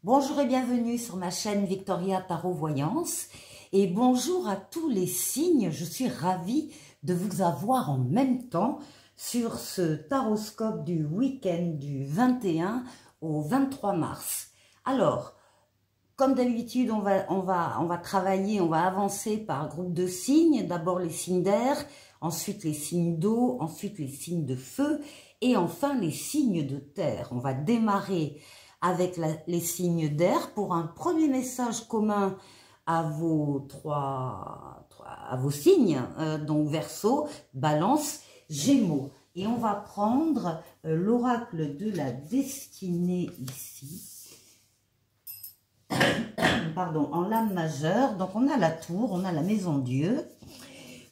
Bonjour et bienvenue sur ma chaîne Victoria Tarot Voyance et bonjour à tous les signes. Je suis ravie de vous avoir en même temps sur ce taroscope du week-end du 21 au 23 mars. Alors, comme d'habitude, on va travailler, on va avancer par groupe de signes. D'abord les signes d'air, ensuite les signes d'eau, ensuite les signes de feu et enfin les signes de terre. On va démarrer avec les signes d'air pour un premier message commun à vos signes, donc Verseau, Balance, Gémeaux. Et on va prendre l'oracle de la destinée ici, pardon, en lame majeure. Donc on a la tour, on a la maison Dieu.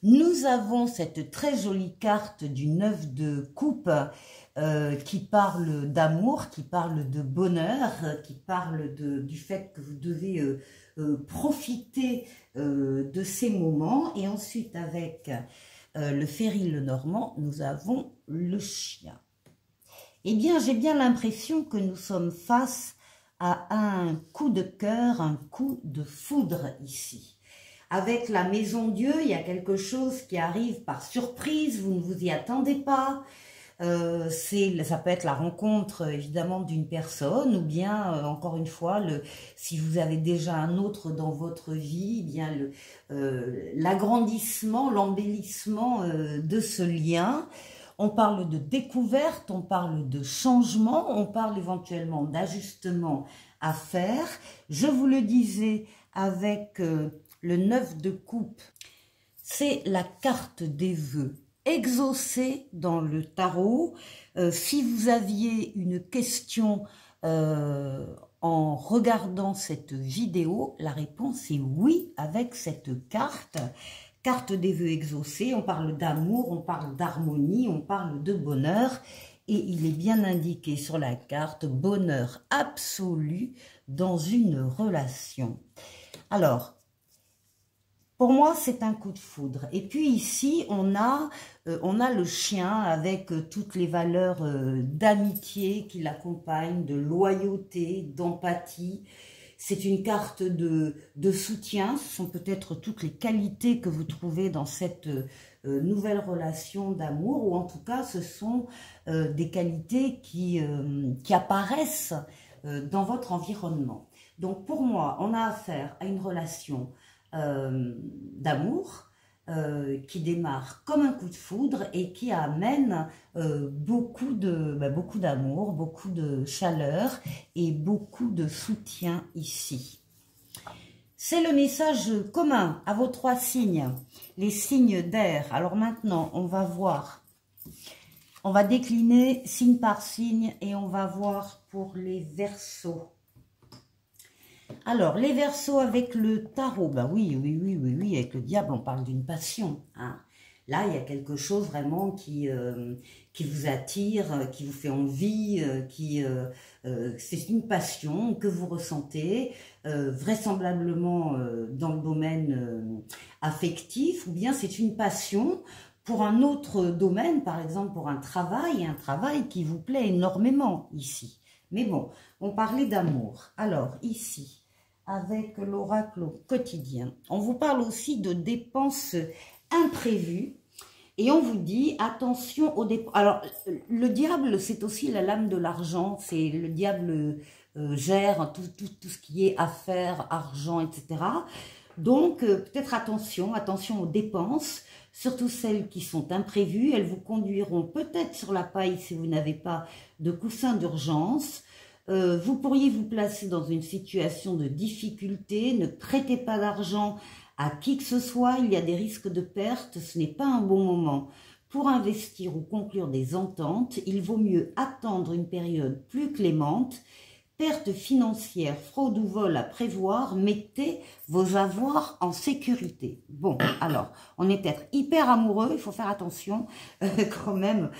Nous avons cette très jolie carte du 9 de coupe qui parle d'amour, qui parle de bonheur, qui parle du fait que vous devez profiter de ces moments. Et ensuite, avec le Ferry Lenormand, nous avons le chien. Eh bien, j'ai bien l'impression que nous sommes face à un coup de cœur, un coup de foudre ici. Avec la maison Dieu, il y a quelque chose qui arrive par surprise, vous ne vous y attendez pas. Ça peut être la rencontre évidemment d'une personne ou bien encore une fois si vous avez déjà un autre dans votre vie, eh bien l'agrandissement, l'embellissement de ce lien. On parle de découverte, on parle de changement, on parle éventuellement d'ajustement à faire. Je vous le disais avec le 9 de coupe, c'est la carte des vœux exaucés dans le tarot. Si vous aviez une question en regardant cette vidéo, la réponse est oui avec cette carte. Carte des vœux exaucés, on parle d'amour, on parle d'harmonie, on parle de bonheur. Et il est bien indiqué sur la carte, bonheur absolu dans une relation. Alors, pour moi, c'est un coup de foudre. Et puis ici, on a le chien avec toutes les valeurs d'amitié qui l'accompagnent, de loyauté, d'empathie. C'est une carte de soutien. Ce sont peut-être toutes les qualités que vous trouvez dans cette nouvelle relation d'amour. Ou en tout cas, ce sont des qualités qui apparaissent dans votre environnement. Donc pour moi, on a affaire à une relation d'amour qui démarre comme un coup de foudre et qui amène beaucoup d'amour, beaucoup de chaleur et beaucoup de soutien ici. C'est le message commun à vos trois signes, les signes d'air. Alors maintenant, on va voir, on va décliner signe par signe et on va voir pour les Verseaux. Alors, les Verseaux avec le tarot, ben oui, avec le diable, on parle d'une passion. Hein. Là, il y a quelque chose vraiment qui vous attire, qui vous fait envie, c'est une passion que vous ressentez, vraisemblablement dans le domaine affectif, ou bien c'est une passion pour un autre domaine, par exemple pour un travail qui vous plaît énormément ici. Mais bon, on parlait d'amour. Alors, ici, avec l'oracle au quotidien, on vous parle aussi de dépenses imprévues. Et on vous dit, attention aux dépenses. Alors, le diable, c'est aussi la lame de l'argent. C'est le diable gère tout ce qui est affaires, argent, etc. Donc, peut-être attention aux dépenses, surtout celles qui sont imprévues. Elles vous conduiront peut-être sur la paille si vous n'avez pas de coussin d'urgence. Vous pourriez vous placer dans une situation de difficulté. Ne prêtez pas d'argent à qui que ce soit. Il y a des risques de perte. Ce n'est pas un bon moment pour investir ou conclure des ententes. Il vaut mieux attendre une période plus clémente. Perte financière, fraude ou vol à prévoir, mettez vos avoirs en sécurité. Bon, alors, on est peut-être hyper amoureux, il faut faire attention quand même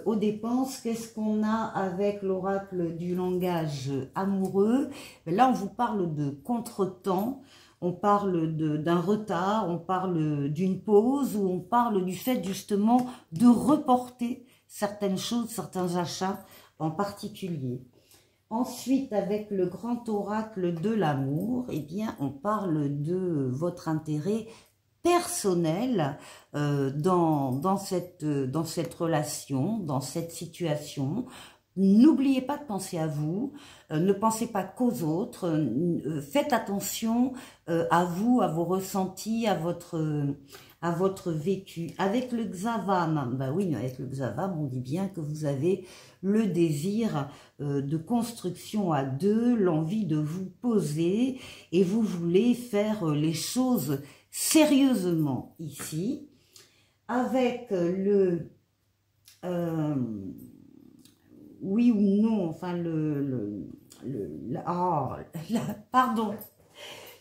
aux dépenses. Qu'est-ce qu'on a avec l'oracle du langage amoureux? Là, on vous parle de contretemps, on parle d'un retard, on parle d'une pause, ou on parle du fait justement de reporter certaines choses, certains achats en particulier. Ensuite, avec le grand oracle de l'amour, eh bien, on parle de votre intérêt personnel dans cette relation, dans cette situation. N'oubliez pas de penser à vous, ne pensez pas qu'aux autres, faites attention à vous, à vos ressentis, à votre vécu. Avec le Xavam, bah oui, avec le Xavam, on dit bien que vous avez le désir de construction à deux, l'envie de vous poser et vous voulez faire les choses sérieusement ici. Avec le oui ou non, enfin pardon,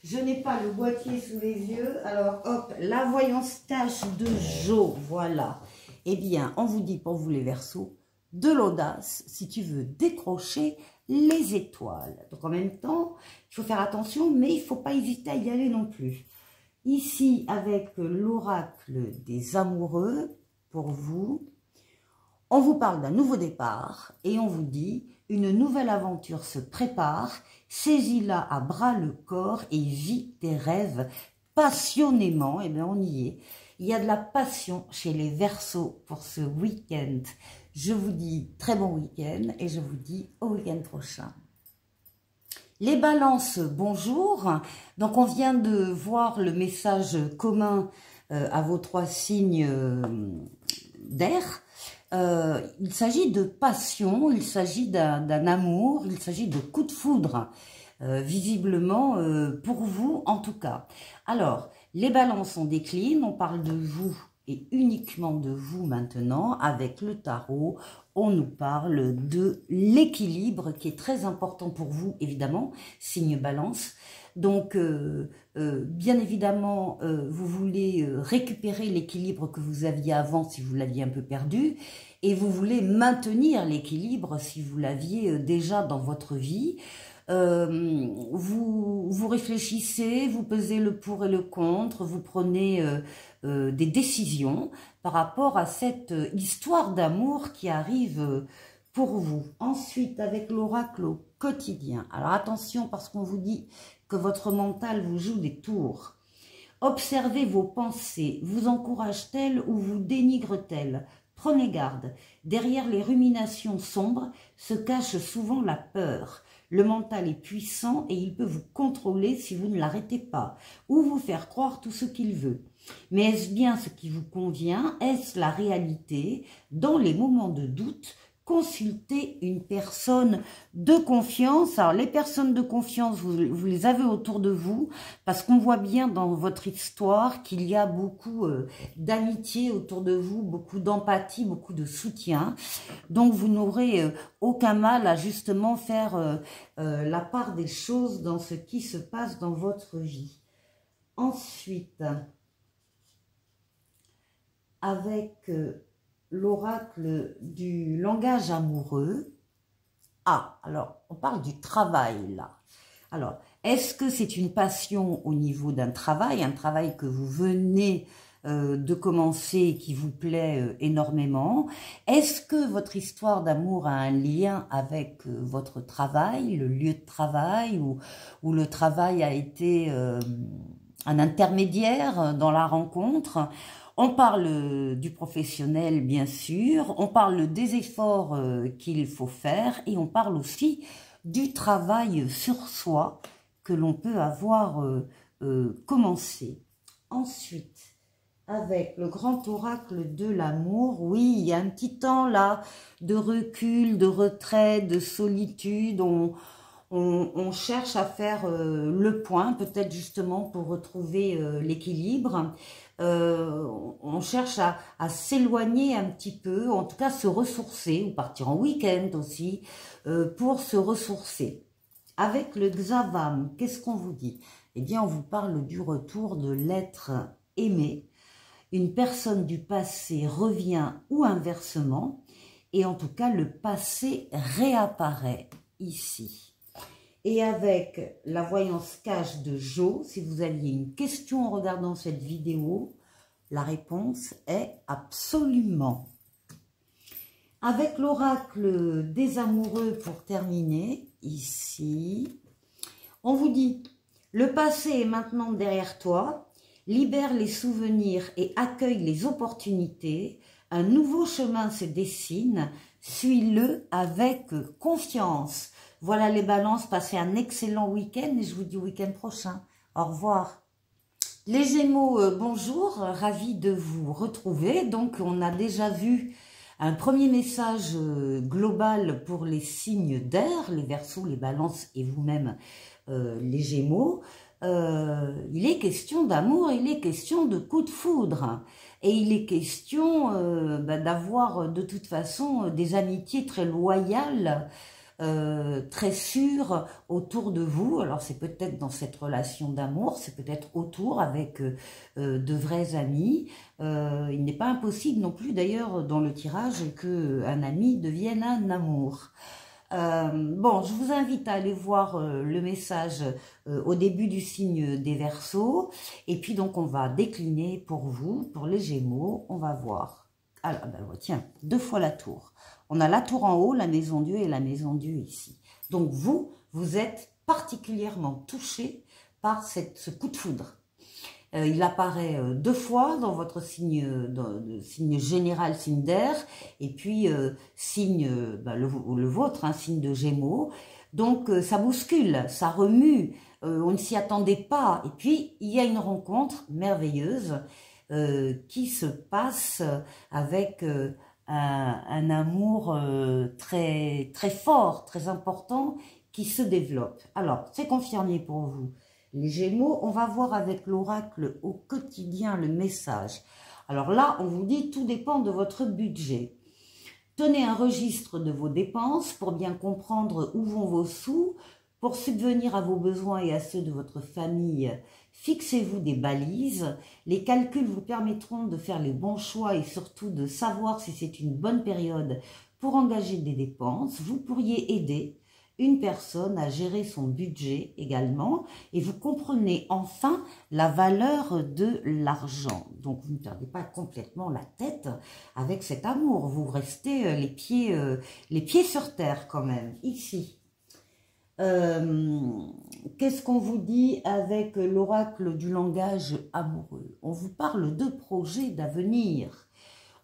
je n'ai pas le boîtier sous les yeux, alors hop, la voyance tâche de Jo, voilà. Eh bien, on vous dit pour vous les Verseaux, de l'audace si tu veux décrocher les étoiles. Donc en même temps, il faut faire attention, mais il ne faut pas hésiter à y aller non plus. Ici, avec l'oracle des amoureux, pour vous, on vous parle d'un nouveau départ et on vous dit une nouvelle aventure se prépare, saisis-la à bras le corps et vis tes rêves passionnément. Eh bien, on y est. Il y a de la passion chez les Verseaux pour ce week-end. Je vous dis très bon week-end et je vous dis au week-end prochain. Les balances, bonjour. Donc, on vient de voir le message commun à vos 3 signes d'air. Il s'agit de passion, il s'agit d'un amour, il s'agit de coup de foudre, visiblement pour vous en tout cas. Alors, les balances, on décline, on parle de vous et uniquement de vous maintenant. Avec le tarot, on nous parle de l'équilibre qui est très important pour vous, évidemment, signe balance. Donc, bien évidemment, vous voulez récupérer l'équilibre que vous aviez avant si vous l'aviez un peu perdu, et vous voulez maintenir l'équilibre si vous l'aviez déjà dans votre vie. Vous réfléchissez, vous pesez le pour et le contre, vous prenez des décisions par rapport à cette histoire d'amour qui arrive pour vous. Ensuite, avec l'oracle au quotidien. Alors attention, parce qu'on vous dit que votre mental vous joue des tours. Observez vos pensées, vous encouragent-elles ou vous dénigrent-elles? Prenez garde, derrière les ruminations sombres se cache souvent la peur. Le mental est puissant et il peut vous contrôler si vous ne l'arrêtez pas, ou vous faire croire tout ce qu'il veut. Mais est-ce bien ce qui vous convient? Est-ce la réalité? Dans les moments de doute, consultez une personne de confiance. Alors, les personnes de confiance, vous les avez autour de vous, parce qu'on voit bien dans votre histoire qu'il y a beaucoup d'amitié autour de vous, beaucoup d'empathie, beaucoup de soutien. Donc, vous n'aurez aucun mal à justement faire la part des choses dans ce qui se passe dans votre vie. Ensuite, avec l'oracle du langage amoureux. Ah, alors, on parle du travail, là. Alors, est-ce que c'est une passion au niveau d'un travail, un travail que vous venez de commencer, qui vous plaît énormément? Est-ce que votre histoire d'amour a un lien avec votre travail, le lieu de travail, où le travail a été un intermédiaire dans la rencontre? On parle du professionnel, bien sûr, on parle des efforts qu'il faut faire et on parle aussi du travail sur soi que l'on peut avoir commencé. Ensuite, avec le grand oracle de l'amour, oui, il y a un petit temps là de recul, de retrait, de solitude. On cherche à faire le point, peut-être justement pour retrouver l'équilibre. On cherche à s'éloigner un petit peu, en tout cas se ressourcer, ou partir en week-end aussi, pour se ressourcer. Avec le Xavam, qu'est-ce qu'on vous dit? Eh bien, on vous parle du retour de l'être aimé. Une personne du passé revient ou inversement, et en tout cas, le passé réapparaît ici. Et avec la voyance cache de Jo, si vous aviez une question en regardant cette vidéo, la réponse est absolument. Avec l'oracle des amoureux pour terminer, ici. On vous dit, le passé est maintenant derrière toi, libère les souvenirs et accueille les opportunités. Un nouveau chemin se dessine, suis-le avec confiance. Voilà les balances, passez un excellent week-end et je vous dis au week-end prochain. Au revoir. Les Gémeaux, bonjour, ravi de vous retrouver. Donc, on a déjà vu un premier message global pour les signes d'air, les Verseaux, les Balances et vous-même, les Gémeaux. Il est question d'amour, il est question de coup de foudre. Et il est question d'avoir de toute façon des amitiés très loyales, très sûres autour de vous. Alors c'est peut-être dans cette relation d'amour, c'est peut-être autour avec de vrais amis. Il n'est pas impossible non plus d'ailleurs dans le tirage qu'un ami devienne un amour. Bon, je vous invite à aller voir le message au début du signe des Verseaux. Et puis donc, on va décliner pour vous, pour les Gémeaux. On va voir. Alors, ben, tiens, 2 fois la tour. On a la tour en haut, la maison Dieu et la maison Dieu ici. Donc, vous êtes particulièrement touché par ce coup de foudre. Il apparaît 2 fois dans votre signe, signe général, signe d'air, et puis signe, le vôtre, un signe de Gémeaux. Donc ça bouscule, ça remue, on ne s'y attendait pas. Et puis il y a une rencontre merveilleuse qui se passe avec un amour très, très fort, très important, qui se développe. Alors, c'est confirmé pour vous. Les Gémeaux, on va voir avec l'oracle au quotidien le message. Alors là, on vous dit, tout dépend de votre budget. Tenez un registre de vos dépenses pour bien comprendre où vont vos sous. Pour subvenir à vos besoins et à ceux de votre famille, fixez-vous des balises. Les calculs vous permettront de faire les bons choix et surtout de savoir si c'est une bonne période pour engager des dépenses. Vous pourriez aider une personne à gérer son budget également et vous comprenez enfin la valeur de l'argent. Donc vous ne perdez pas complètement la tête avec cet amour, vous restez les pieds sur terre quand même, ici. Qu'est-ce qu'on vous dit avec l'oracle du langage amoureux? On vous parle de projets d'avenir.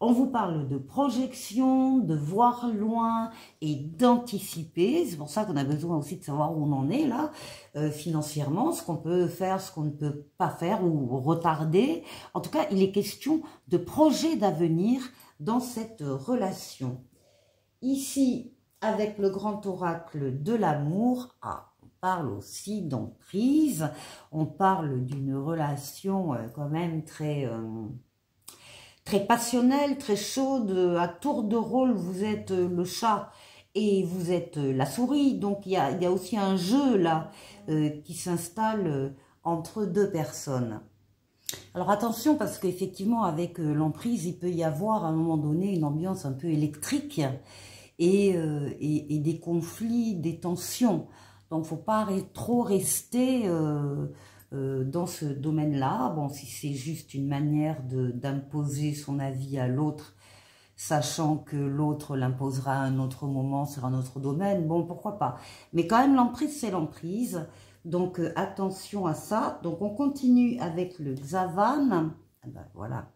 On vous parle de projection, de voir loin et d'anticiper. C'est pour ça qu'on a besoin aussi de savoir où on en est là, financièrement, ce qu'on peut faire, ce qu'on ne peut pas faire ou retarder. En tout cas, il est question de projet d'avenir dans cette relation. Ici, avec le grand oracle de l'amour, on parle aussi d'emprise, on parle d'une relation quand même très passionnelle, très chaude, à tour de rôle, vous êtes le chat et vous êtes la souris, donc il y a aussi un jeu là qui s'installe entre 2 personnes. Alors attention parce qu'effectivement avec l'emprise, il peut y avoir à un moment donné une ambiance un peu électrique et des conflits, des tensions. Donc faut pas trop rester dans ce domaine-là. Bon, si c'est juste une manière d'imposer son avis à l'autre, sachant que l'autre l'imposera à un autre moment sur un autre domaine, bon, pourquoi pas. Mais quand même, l'emprise, c'est l'emprise. Donc, attention à ça. Donc, on continue avec le Xavan. Ah ben, voilà.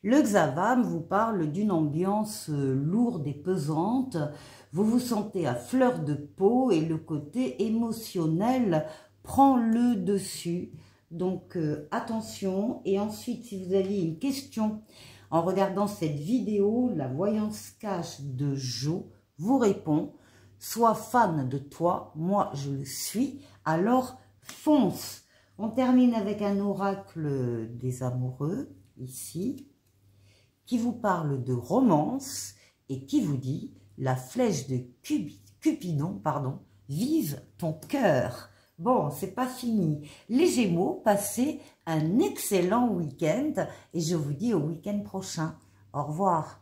Le Xavan vous parle d'une ambiance lourde et pesante. Vous vous sentez à fleur de peau et le côté émotionnel prend le dessus. Donc, attention. Et ensuite, si vous aviez une question en regardant cette vidéo, la voyance cache de Jo vous répond. Sois fan de toi, moi je le suis, alors fonce. On termine avec un oracle des amoureux, ici, qui vous parle de romance et qui vous dit « La flèche de Cupidon, vise ton cœur ». Bon, c'est pas fini. Les Gémeaux, passez un excellent week-end et je vous dis au week-end prochain. Au revoir.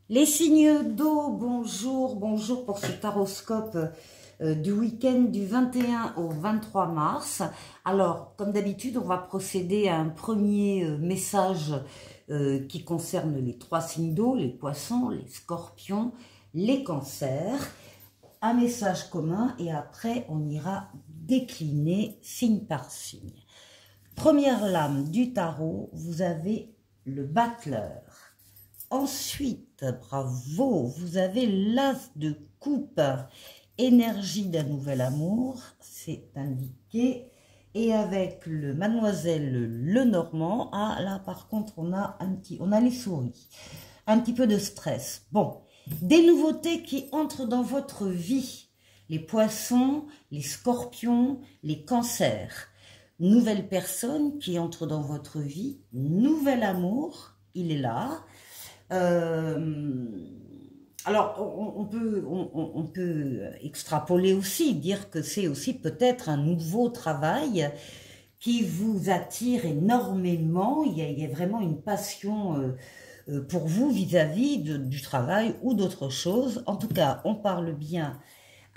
Les signes d'eau, bonjour, bonjour pour ce taroscope du week-end du 21 au 23 mars. Alors, comme d'habitude, on va procéder à un premier message qui concerne les 3 signes d'eau, les poissons, les scorpions, les cancers. un message commun et après on ira décliner signe par signe. Première lame du tarot, vous avez le battleur. Ensuite, bravo, vous avez l'as de coupe, énergie d'un nouvel amour, c'est indiqué. Et avec le mademoiselle Lenormand, ah là par contre on a les souris, un petit peu de stress. Bon, des nouveautés qui entrent dans votre vie, les poissons, les scorpions, les cancers. Nouvelle personne qui entre dans votre vie, nouvel amour, il est là. Alors, on peut extrapoler aussi, dire que c'est aussi peut-être un nouveau travail qui vous attire énormément. Il y a vraiment une passion pour vous vis-à-vis du travail ou d'autre chose. En tout cas, on parle bien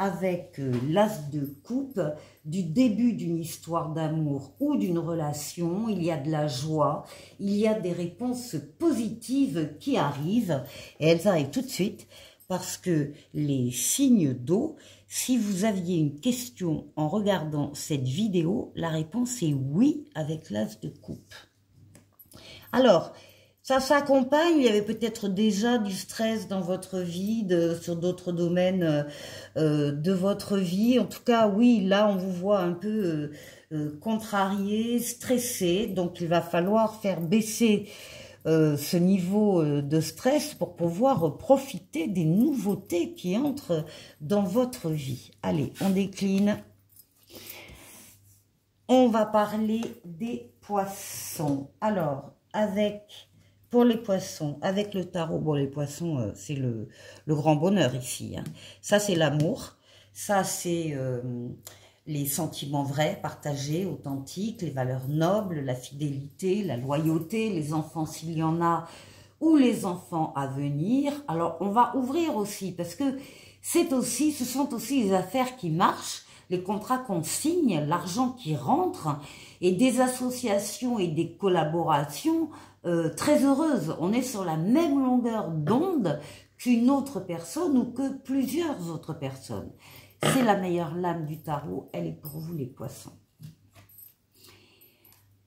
avec l'as de coupe du début d'une histoire d'amour ou d'une relation. Il y a de la joie, il y a des réponses positives qui arrivent et elles arrivent tout de suite parce que les signes d'eau, si vous aviez une question en regardant cette vidéo, la réponse est oui avec l'as de coupe. Alors, ça s'accompagne, il y avait peut-être déjà du stress dans votre vie, sur d'autres domaines de votre vie. En tout cas, oui, là, on vous voit un peu contrarié, stressé. Donc, il va falloir faire baisser ce niveau de stress pour pouvoir profiter des nouveautés qui entrent dans votre vie. Allez, on décline. On va parler des poissons. Alors, pour les poissons, avec le tarot, bon, les poissons, c'est le grand bonheur ici. Hein. Ça, c'est l'amour. Ça, c'est les sentiments vrais, partagés, authentiques, les valeurs nobles, la fidélité, la loyauté, les enfants s'il y en a, ou les enfants à venir. Alors, on va ouvrir aussi, parce que ce sont aussi les affaires qui marchent, les contrats qu'on signe, l'argent qui rentre, et des associations et des collaborations très heureuses. On est sur la même longueur d'onde qu'une autre personne ou que plusieurs autres personnes. C'est la meilleure lame du tarot, elle est pour vous les poissons.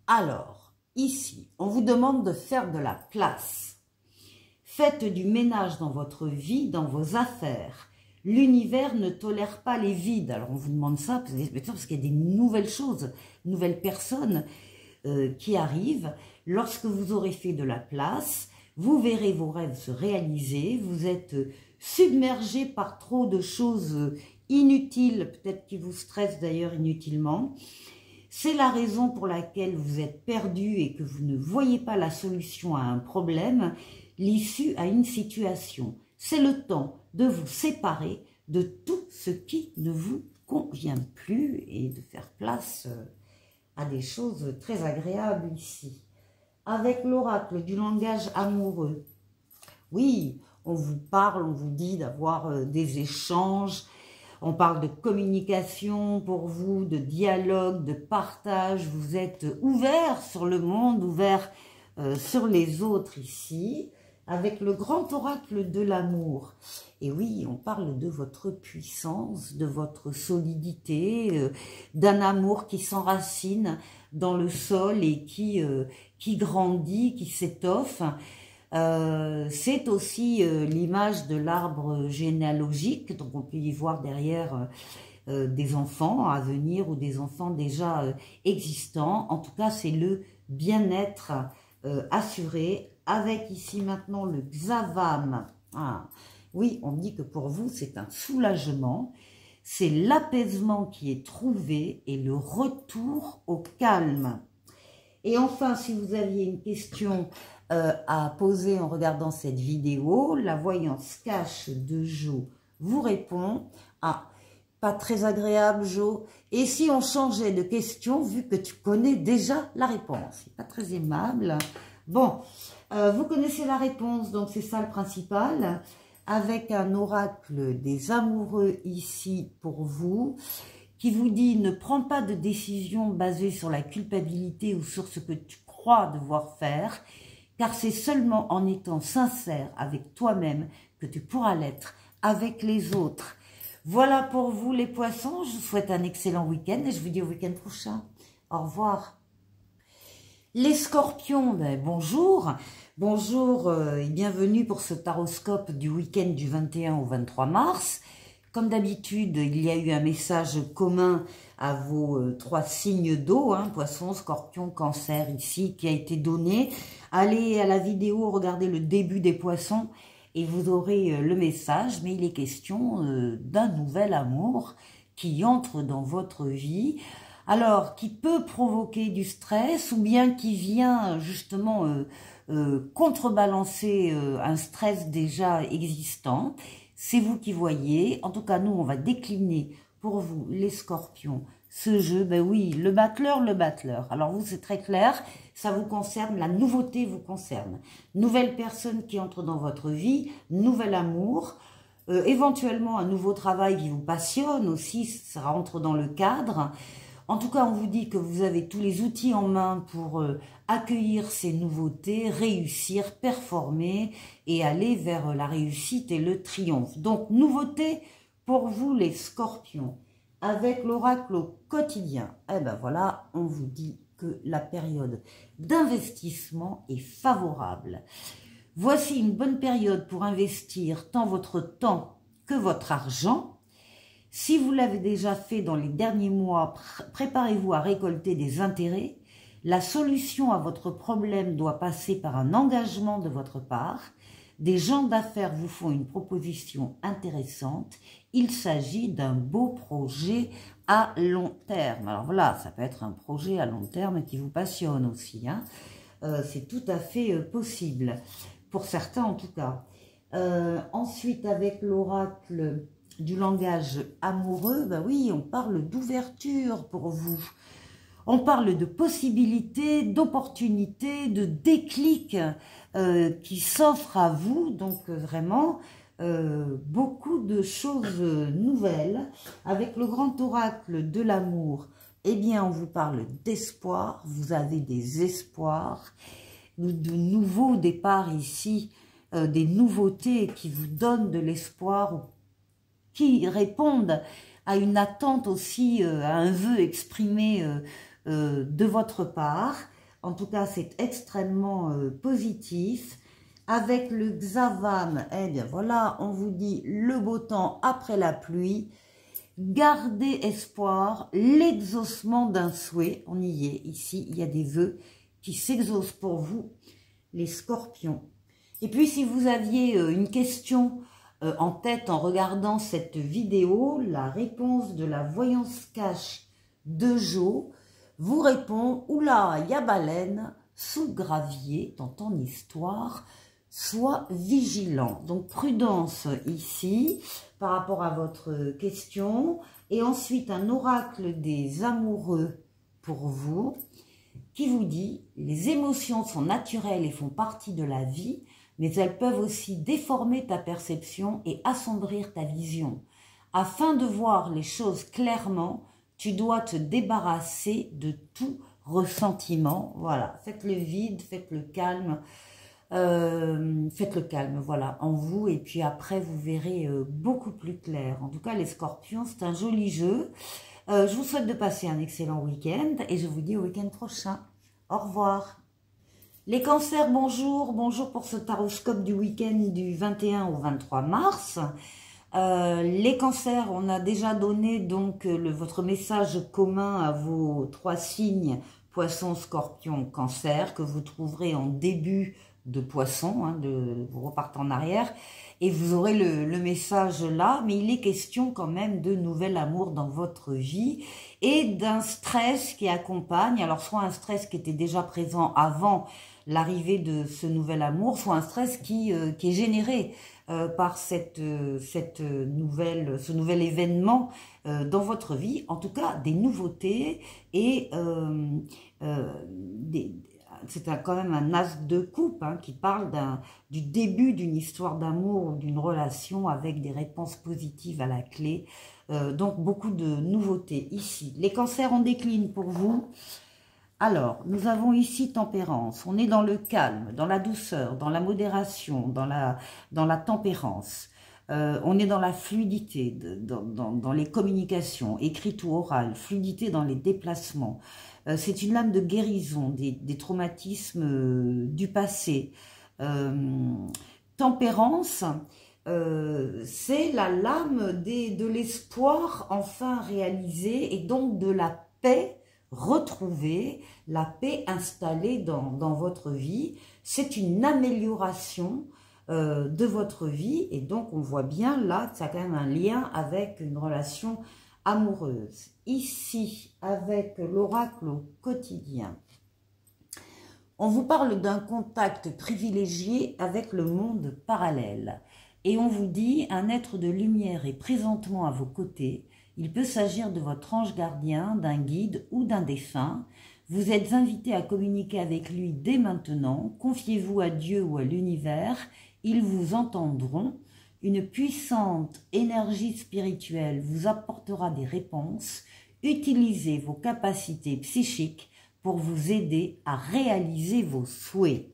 Alors, ici, on vous demande de faire de la place. Faites du ménage dans votre vie, dans vos affaires. L'univers ne tolère pas les vides. Alors, on vous demande ça parce qu'il y a des nouvelles choses, nouvelles personnes qui arrivent. Lorsque vous aurez fait de la place, vous verrez vos rêves se réaliser. Vous êtes submergé par trop de choses inutiles, peut-être qui vous stressent d'ailleurs inutilement. C'est la raison pour laquelle vous êtes perdu et que vous ne voyez pas la solution à un problème, l'issue à une situation. C'est le temps de vous séparer de tout ce qui ne vous convient plus et de faire place à des choses très agréables ici. Avec l'oracle du langage amoureux, oui, on vous parle, on vous dit d'avoir des échanges, on parle de communication pour vous, de dialogue, de partage, vous êtes ouvert sur le monde, ouvert sur les autres ici, avec le grand oracle de l'amour. Et oui, on parle de votre puissance, de votre solidité, d'un amour qui s'enracine dans le sol et qui grandit, qui s'étoffe. C'est aussi l'image de l'arbre généalogique, donc on peut y voir derrière des enfants à venir ou des enfants déjà existants. En tout cas, c'est le bien-être assuré, avec ici maintenant le Xavam. Ah, oui, on dit que pour vous, c'est un soulagement, c'est l'apaisement qui est trouvé et le retour au calme. Et enfin, si vous aviez une question à poser en regardant cette vidéo, la voyance cache de Jo vous répond. Ah, pas très agréable, Jo. Et si on changeait de question, vu que tu connais déjà la réponse? C'est pas très aimable. Bon, vous connaissez la réponse, donc c'est ça le principal. Avec un oracle des amoureux ici pour vous, qui vous dit ne prends pas de décision basée sur la culpabilité ou sur ce que tu crois devoir faire, car c'est seulement en étant sincère avec toi-même que tu pourras l'être avec les autres. Voilà pour vous les poissons, je vous souhaite un excellent week-end et je vous dis au week-end prochain. Au revoir. Les scorpions, ben bonjour, bonjour et bienvenue pour ce taroscope du week-end du 21 au 23 mars. Comme d'habitude, il y a eu un message commun à vos trois signes d'eau, hein, poisson, scorpion, cancer ici, qui a été donné. Allez à la vidéo, regardez le début des poissons et vous aurez le message, mais il est question d'un nouvel amour qui entre dans votre vie. Alors, qui peut provoquer du stress ou bien qui vient justement contrebalancer un stress déjà existant. C'est vous qui voyez. En tout cas, nous, on va décliner pour vous, les scorpions, ce jeu. Ben oui, le battleur, le battleur. Alors vous, c'est très clair, ça vous concerne, la nouveauté vous concerne. Nouvelle personne qui entre dans votre vie, nouvel amour, éventuellement un nouveau travail qui vous passionne aussi, ça rentre dans le cadre. En tout cas, on vous dit que vous avez tous les outils en main pour accueillir ces nouveautés, réussir, performer et aller vers la réussite et le triomphe. Donc, nouveauté pour vous les scorpions. Avec l'oracle au quotidien, eh ben voilà, on vous dit que la période d'investissement est favorable. Voici une bonne période pour investir tant votre temps que votre argent. Si vous l'avez déjà fait dans les derniers mois, préparez-vous à récolter des intérêts. La solution à votre problème doit passer par un engagement de votre part. Des gens d'affaires vous font une proposition intéressante. Il s'agit d'un beau projet à long terme. Alors voilà, ça peut être un projet à long terme qui vous passionne aussi, hein. C'est tout à fait possible, pour certains en tout cas. Ensuite, avec l'oracle du langage amoureux, ben oui, on parle d'ouverture pour vous. On parle de possibilités, d'opportunités, de déclics qui s'offrent à vous. Donc vraiment, beaucoup de choses nouvelles. Avec le grand oracle de l'amour, eh bien, on vous parle d'espoir. Vous avez des espoirs, de nouveaux départs ici, des nouveautés qui vous donnent de l'espoir, qui répondent à une attente aussi, à un vœu exprimé de votre part. En tout cas, c'est extrêmement positif. Avec le Xavam, eh bien voilà, on vous dit le beau temps après la pluie. Gardez espoir, l'exaucement d'un souhait. On y est, ici, il y a des vœux qui s'exaucent pour vous, les scorpions. Et puis, si vous aviez une question en tête en regardant cette vidéo, la réponse de la voyance cache de Jo vous répond: oula, il y a baleine sous gravier dans ton histoire, sois vigilant. Donc prudence ici par rapport à votre question. Et ensuite un oracle des amoureux pour vous qui vous dit: les émotions sont naturelles et font partie de la vie, mais elles peuvent aussi déformer ta perception et assombrir ta vision. Afin de voir les choses clairement, tu dois te débarrasser de tout ressentiment. Voilà, faites le vide, faites le calme, voilà, en vous. Et puis après, vous verrez beaucoup plus clair. En tout cas, les scorpions, c'est un joli jeu. Je vous souhaite de passer un excellent week-end et je vous dis au week-end prochain. Au revoir. Les cancers, bonjour, bonjour pour ce taroscope du week-end du 21 au 23 mars. Les cancers, on a déjà donné donc votre message commun à vos trois signes, poisson, scorpion, cancer, que vous trouverez en début de poisson, hein, vous repartez en arrière, et vous aurez le message là, mais il est question quand même de nouvel amour dans votre vie, et d'un stress qui accompagne, alors soit un stress qui était déjà présent avant l'arrivée de ce nouvel amour, soit un stress qui est généré par ce nouvel événement dans votre vie, en tout cas des nouveautés et c'est quand même un as de coupe hein, qui parle du début d'une histoire d'amour ou d'une relation avec des réponses positives à la clé. Donc beaucoup de nouveautés ici. Les cancers en décline pour vous. Alors, nous avons ici tempérance. On est dans le calme, dans la douceur, dans la modération, dans la tempérance. On est dans la fluidité, dans les communications, écrites ou orales, fluidité dans les déplacements. C'est une lame de guérison des traumatismes du passé. Tempérance, c'est la lame de l'espoir enfin réalisé et donc de la paix retrouvée, la paix installée dans votre vie. C'est une amélioration de votre vie et donc on voit bien là que ça a quand même un lien avec une relation amoureuse. Ici, avec l'oracle au quotidien, on vous parle d'un contact privilégié avec le monde parallèle. Et on vous dit, un être de lumière est présentement à vos côtés. Il peut s'agir de votre ange gardien, d'un guide ou d'un défunt. Vous êtes invité à communiquer avec lui dès maintenant. Confiez-vous à Dieu ou à l'univers. Ils vous entendront. Une puissante énergie spirituelle vous apportera des réponses. Utilisez vos capacités psychiques pour vous aider à réaliser vos souhaits.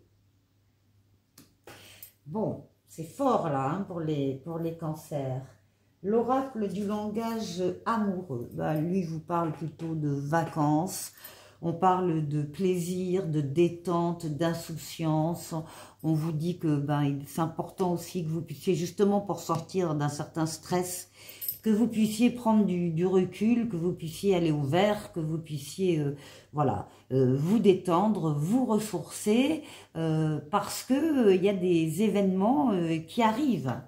Bon, c'est fort là hein, pour les cancers. L'oracle du langage amoureux, lui vous parle plutôt de vacances. On parle de plaisir, de détente, d'insouciance. On vous dit que c'est important aussi que vous puissiez, justement pour sortir d'un certain stress, que vous puissiez prendre du recul, que vous puissiez aller au vert, que vous puissiez vous détendre, vous ressourcer, parce que il y a des événements qui arrivent.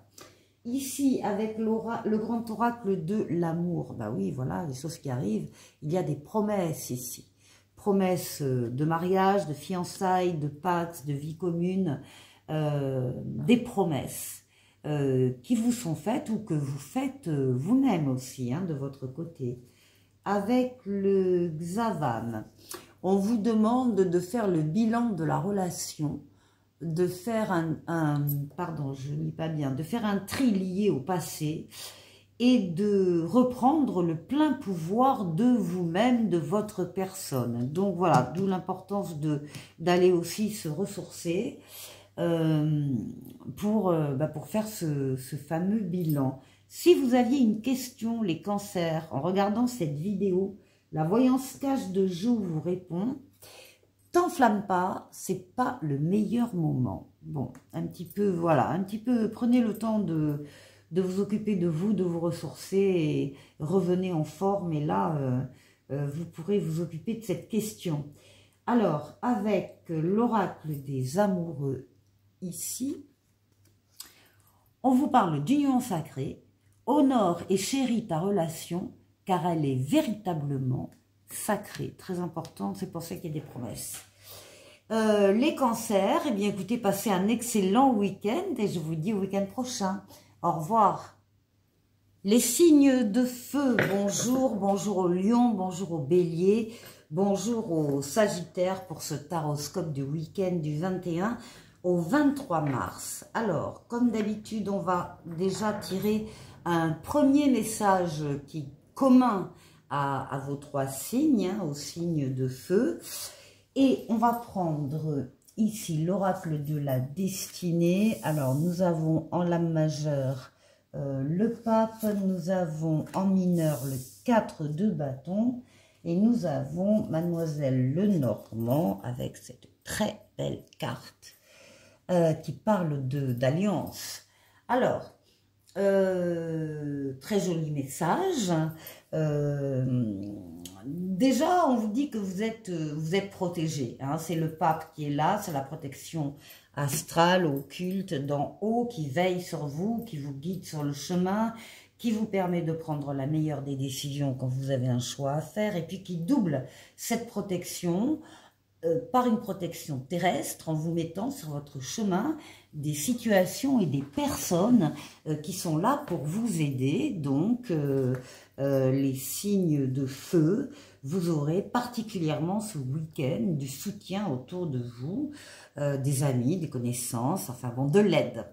Ici, avec le grand oracle de l'amour, oui, voilà, les choses qui arrivent, il y a des promesses ici. Promesses de mariage, de fiançailles, de pactes, de vie commune, des promesses qui vous sont faites ou que vous faites vous-même aussi, hein, de votre côté. Avec le Xavam, on vous demande de faire le bilan de la relation, de faire de faire un tri lié au passé et de reprendre le plein pouvoir de vous-même, de votre personne. Donc voilà, d'où l'importance d'aller aussi se ressourcer pour faire ce fameux bilan. Si vous aviez une question, les cancers, en regardant cette vidéo, la voyance cache de Jo vous répond. T'enflamme pas, c'est pas le meilleur moment. Bon, un petit peu, prenez le temps de vous occuper de vous, de vous ressourcer et revenez en forme. Et là, vous pourrez vous occuper de cette question. Alors, avec l'oracle des amoureux ici, on vous parle d'union sacrée. Honore et chéris ta relation, car elle est véritablement sacrée. Très importante, c'est pour ça qu'il y a des promesses. Les cancers, eh bien écoutez, passez un excellent week-end et je vous dis au week-end prochain. Au revoir. Les signes de feu, bonjour, bonjour aux lions, bonjour aux béliers, bonjour aux sagittaires pour ce taroscope du week-end du 21 au 23 mars. Alors, comme d'habitude, on va déjà tirer un premier message qui est commun à vos trois signes, hein, aux signes de feu. Et on va prendre ici l'oracle de la destinée. Alors, nous avons en lame majeure le pape, nous avons en mineur le 4 de bâton et nous avons mademoiselle Lenormand avec cette très belle carte qui parle d'alliance. Alors, très joli message. Déjà, on vous dit que vous êtes protégé. Hein, c'est le pape qui est là, c'est la protection astrale, occulte, d'en haut, qui veille sur vous, qui vous guide sur le chemin, qui vous permet de prendre la meilleure des décisions quand vous avez un choix à faire, et puis qui double cette protection par une protection terrestre en vous mettant sur votre chemin des situations et des personnes qui sont là pour vous aider. Donc, les signes de feu, vous aurez particulièrement ce week-end du soutien autour de vous, des amis, des connaissances, enfin bon, de l'aide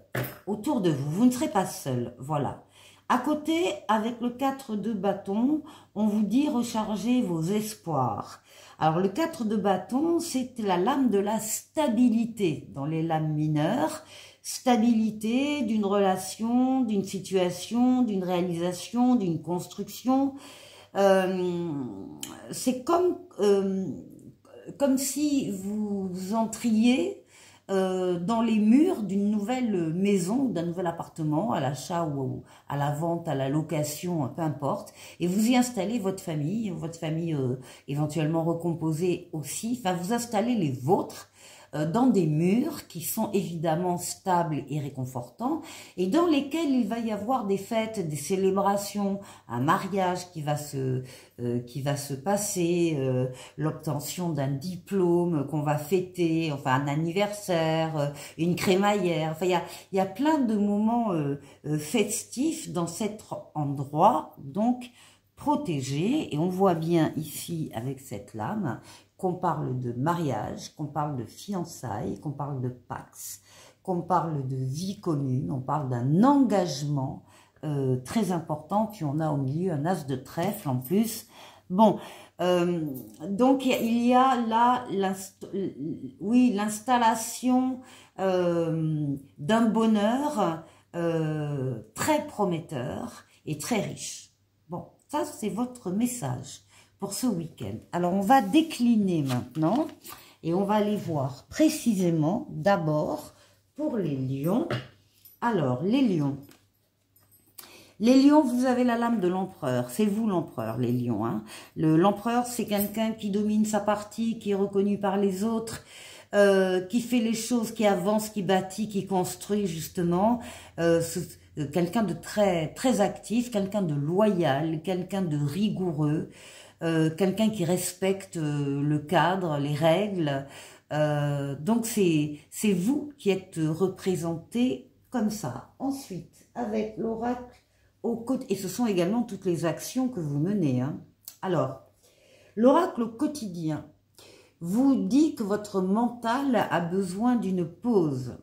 autour de vous. Vous ne serez pas seul, voilà. À côté, avec le 4 de bâton, on vous dit rechargez vos espoirs. Alors, le 4 de bâton, c'est la lame de la stabilité dans les lames mineures. stabilité d'une relation, d'une situation, d'une réalisation, d'une construction. C'est comme si vous entriez dans les murs d'une nouvelle maison, d'un nouvel appartement, à l'achat ou à la vente, à la location, peu importe, et vous y installez votre famille éventuellement recomposée aussi, enfin vous installez les vôtres dans des murs qui sont évidemment stables et réconfortants et dans lesquels il va y avoir des fêtes, des célébrations, un mariage qui va se passer, l'obtention d'un diplôme qu'on va fêter, enfin un anniversaire, une crémaillère, enfin il y a plein de moments festifs dans cet endroit, donc protégé, et on voit bien ici avec cette lame qu'on parle de mariage, qu'on parle de fiançailles, qu'on parle de pax, qu'on parle de vie commune, on parle d'un engagement très important, puis on a au milieu un as de trèfle en plus. Bon, donc il y a là l'installation d'un bonheur très prometteur et très riche. Bon, ça c'est votre message pour ce week-end. Alors, on va décliner maintenant et on va aller voir précisément d'abord pour les lions. Alors, les lions. Les lions, vous avez la lame de l'empereur. C'est vous l'empereur, les lions. Hein. L'empereur, c'est quelqu'un qui domine sa partie, qui est reconnu par les autres, qui fait les choses, qui avance, qui bâtit, qui construit justement. Quelqu'un de très actif, quelqu'un de loyal, quelqu'un de rigoureux. Quelqu'un qui respecte le cadre, les règles. Donc, c'est vous qui êtes représenté comme ça. Ensuite, avec l'oracle au côté, et ce sont également toutes les actions que vous menez. Hein. Alors, l'oracle au quotidien vous dit que votre mental a besoin d'une pause.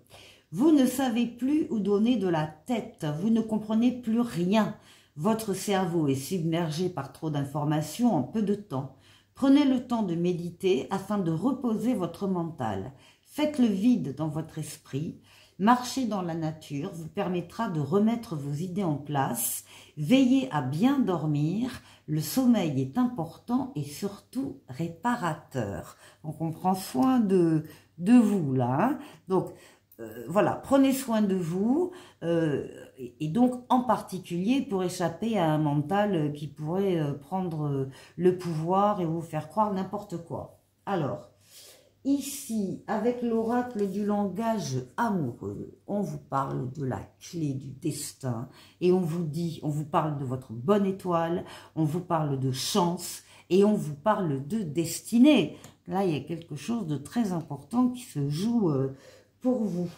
Vous ne savez plus où donner de la tête. Vous ne comprenez plus rien. Votre cerveau est submergé par trop d'informations en peu de temps. Prenez le temps de méditer afin de reposer votre mental. Faites le vide dans votre esprit. Marcher dans la nature vous permettra de remettre vos idées en place. Veillez à bien dormir. Le sommeil est important et surtout réparateur. Donc on prend soin de vous là. Hein. Donc voilà, prenez soin de vous, et donc en particulier pour échapper à un mental qui pourrait prendre le pouvoir et vous faire croire n'importe quoi. Alors, ici, avec l'oracle du langage amoureux, on vous parle de la clé du destin et on vous parle de votre bonne étoile, on vous parle de chance et on vous parle de destinée. Là, il y a quelque chose de très important qui se joue pour vous.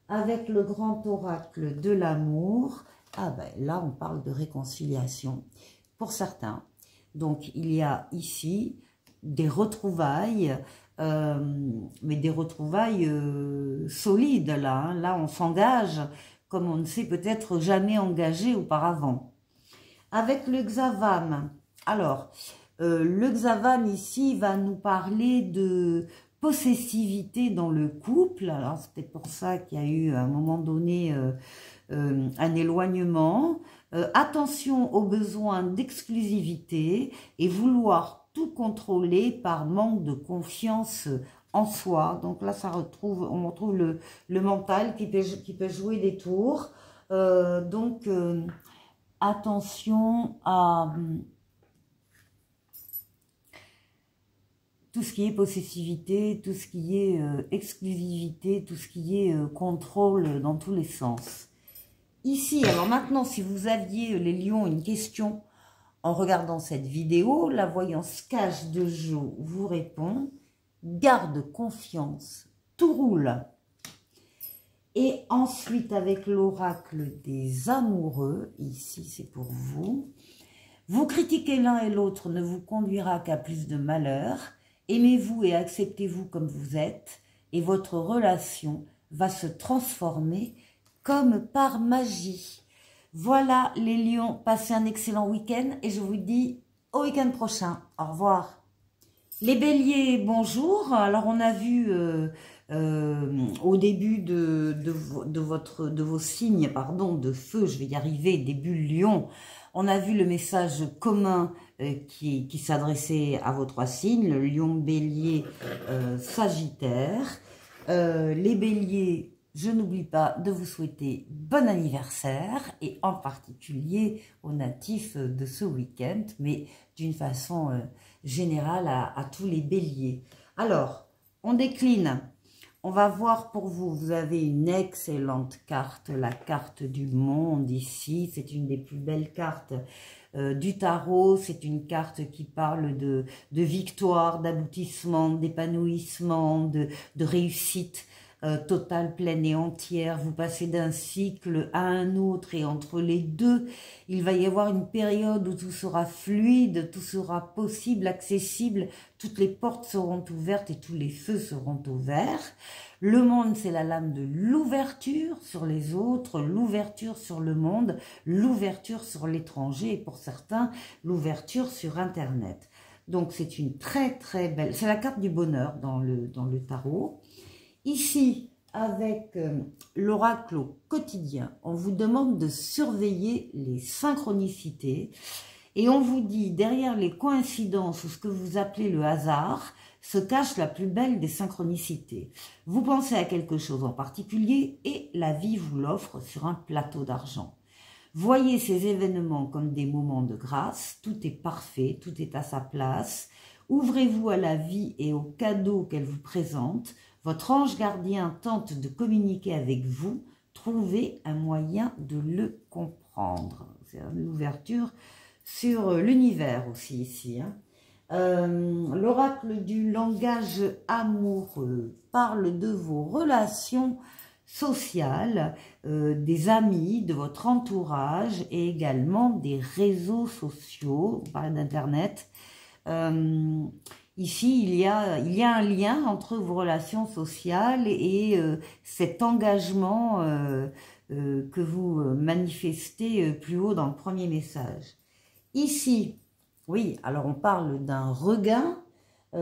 Avec le grand oracle de l'amour, ah ben là on parle de réconciliation pour certains. Donc il y a ici des retrouvailles, mais des retrouvailles solides là. Hein. Là on s'engage comme on ne s'est peut-être jamais engagé auparavant. Avec le Xavam, alors le Xavam ici va nous parler de possessivité dans le couple. Alors c'est peut-être pour ça qu'il y a eu à un moment donné un éloignement. Attention aux besoins d'exclusivité et vouloir tout contrôler par manque de confiance en soi. Donc là on retrouve le mental qui peut jouer des tours. Donc attention à tout ce qui est possessivité, tout ce qui est exclusivité, tout ce qui est contrôle dans tous les sens. Ici, alors maintenant, si vous aviez, les lions, une question en regardant cette vidéo, la voyance cache de Jo vous répond « Garde confiance, tout roule ». Et ensuite, avec l'oracle des amoureux, ici c'est pour vous, vous critiquer l'un et l'autre ne vous conduira qu'à plus de malheur. Aimez-vous et acceptez-vous comme vous êtes et votre relation va se transformer comme par magie. Voilà les lions, passez un excellent week-end et je vous dis au week-end prochain. Au revoir. Les béliers, bonjour. Alors on a vu au début de vos signes, pardon, de feu, je vais y arriver, début Lion, on a vu le message commun qui s'adressait à vos 3 signes, le Lion, Bélier, Sagittaire. Les Béliers, je n'oublie pas de vous souhaiter bon anniversaire, et en particulier aux natifs de ce week-end, mais d'une façon générale à tous les Béliers. Alors, on décline. On va voir pour vous, vous avez une excellente carte, la carte du monde ici. C'est une des plus belles cartes du tarot. C'est une carte qui parle de victoire, d'aboutissement, d'épanouissement, de réussite totale, pleine et entière. Vous passez d'un cycle à un autre, et entre les deux, il va y avoir une période où tout sera fluide, tout sera possible, accessible, toutes les portes seront ouvertes et tous les feux seront ouverts. Le monde, c'est la lame de l'ouverture sur les autres, l'ouverture sur le monde, l'ouverture sur l'étranger, et pour certains, l'ouverture sur Internet. Donc c'est une très très belle, c'est la carte du bonheur dans le tarot. Ici, avec l'oracle au quotidien, on vous demande de surveiller les synchronicités, et on vous dit, derrière les coïncidences ou ce que vous appelez le hasard, se cache la plus belle des synchronicités. Vous pensez à quelque chose en particulier et la vie vous l'offre sur un plateau d'argent. Voyez ces événements comme des moments de grâce, tout est parfait, tout est à sa place. Ouvrez-vous à la vie et aux cadeaux qu'elle vous présente. Votre ange gardien tente de communiquer avec vous. Trouvez un moyen de le comprendre. C'est l'ouverture sur l'univers aussi ici. L'oracle du langage amoureux parle de vos relations sociales, des amis, de votre entourage, et également des réseaux sociaux. On parle d'Internet. Ici, il y a un lien entre vos relations sociales et cet engagement que vous manifestez plus haut dans le premier message. Ici, oui, alors on parle d'un regain,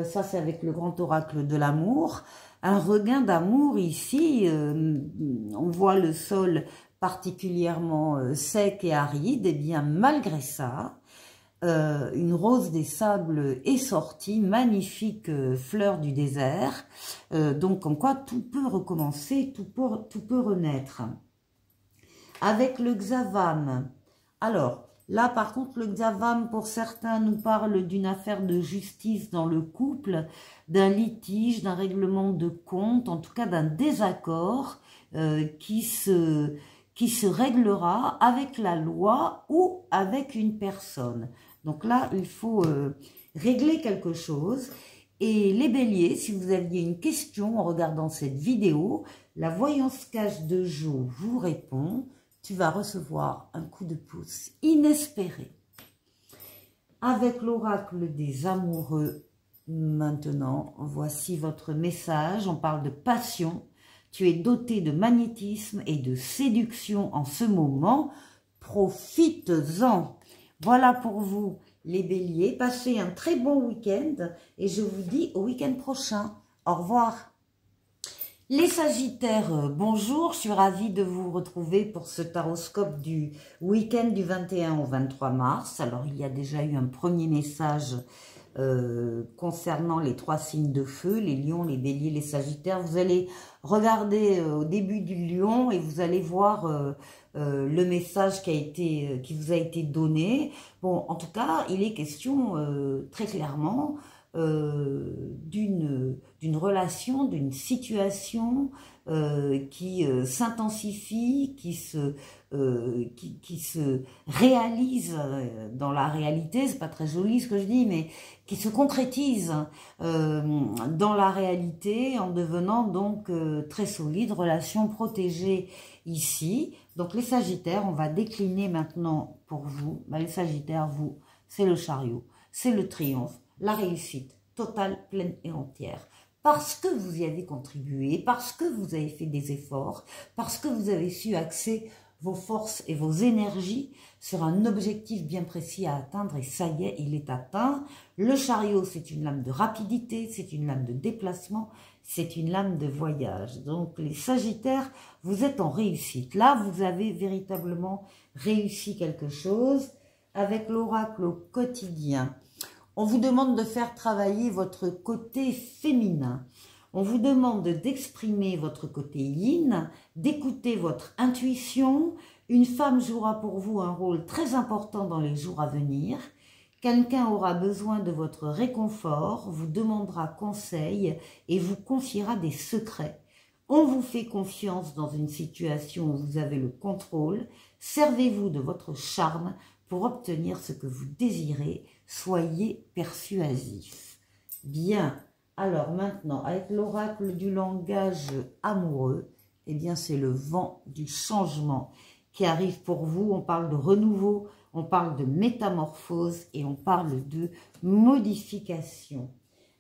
ça c'est avec le grand oracle de l'amour, un regain d'amour ici, on voit le sol particulièrement sec et aride, et bien malgré ça, une rose des sables est sortie, magnifique fleur du désert, donc en quoi tout peut recommencer, tout peut renaître. Avec le Xavam, alors là par contre le Xavam pour certains nous parle d'une affaire de justice dans le couple, d'un litige, d'un règlement de compte, en tout cas d'un désaccord qui se réglera avec la loi ou avec une personne. Donc là, il faut régler quelque chose. Et les béliers, si vous aviez une question en regardant cette vidéo, la voyance cache de Jo vous répond. Tu vas recevoir un coup de pouce inespéré. Avec l'oracle des amoureux, maintenant, voici votre message. On parle de passion. Tu es doté de magnétisme et de séduction en ce moment. Profites-en. Voilà pour vous, les béliers. Passez un très bon week-end et je vous dis au week-end prochain. Au revoir. Les sagittaires, bonjour. Je suis ravie de vous retrouver pour ce taroscope du week-end du 21 au 23 mars. Alors, il y a déjà eu un premier message concernant les 3 signes de feu, les lions, les béliers, les sagittaires. Vous allez regarder au début du lion et vous allez voir le message qui vous a été donné. Bon, en tout cas, il est question très clairement d'une relation, d'une situation qui s'intensifie, qui se réalise dans la réalité. C'est pas très joli ce que je dis, mais qui se concrétise dans la réalité en devenant donc très solide, relation protégée ici. Donc les sagittaires, on va décliner maintenant pour vous. Les sagittaires, vous, c'est le chariot, c'est le triomphe, la réussite totale, pleine et entière. Parce que vous y avez contribué, parce que vous avez fait des efforts, parce que vous avez su axer vos forces et vos énergies sur un objectif bien précis à atteindre et ça y est, il est atteint. Le chariot, c'est une lame de rapidité, c'est une lame de déplacement, c'est une lame de voyage. Donc les Sagittaires, vous êtes en réussite. Là, vous avez véritablement réussi quelque chose avec l'oracle au quotidien. On vous demande de faire travailler votre côté féminin. On vous demande d'exprimer votre côté yin, d'écouter votre intuition. Une femme jouera pour vous un rôle très important dans les jours à venir. Quelqu'un aura besoin de votre réconfort, vous demandera conseil et vous confiera des secrets. On vous fait confiance dans une situation où vous avez le contrôle. Servez-vous de votre charme pour obtenir ce que vous désirez. Soyez persuasif. Bien. Alors maintenant, avec l'oracle du langage amoureux, eh bien c'est le vent du changement qui arrive pour vous. On parle de renouveau, on parle de métamorphose et on parle de modification.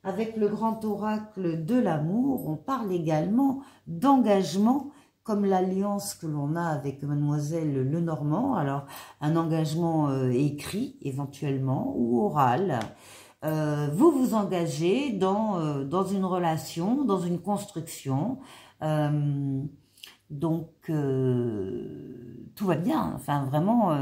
Avec le grand oracle de l'amour, on parle également d'engagement, comme l'alliance que l'on a avec Mademoiselle Lenormand. Alors, un engagement écrit éventuellement ou oral. Vous vous engagez dans une relation, dans une construction, donc tout va bien, enfin vraiment,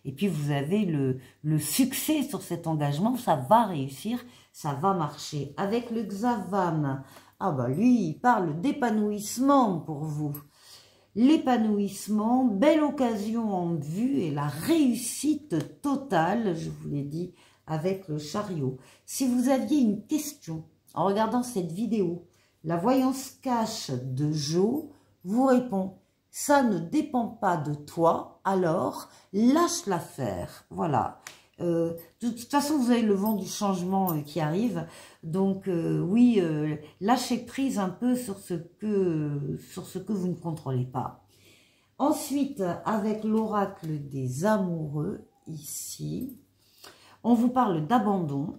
et puis vous avez le succès sur cet engagement, ça va réussir, ça va marcher. Avec le Xavam, ah bah lui, il parle d'épanouissement pour vous. L'épanouissement, belle occasion en vue et la réussite totale, je vous l'ai dit, avec le chariot. Si vous aviez une question en regardant cette vidéo, la voyance cash de Jo vous répond « Ça ne dépend pas de toi, alors lâche l'affaire. » Voilà. De toute façon, vous avez le vent du changement qui arrive. Donc, oui, lâchez prise un peu sur ce que vous ne contrôlez pas. Ensuite, avec l'oracle des amoureux, ici, on vous parle d'abandon.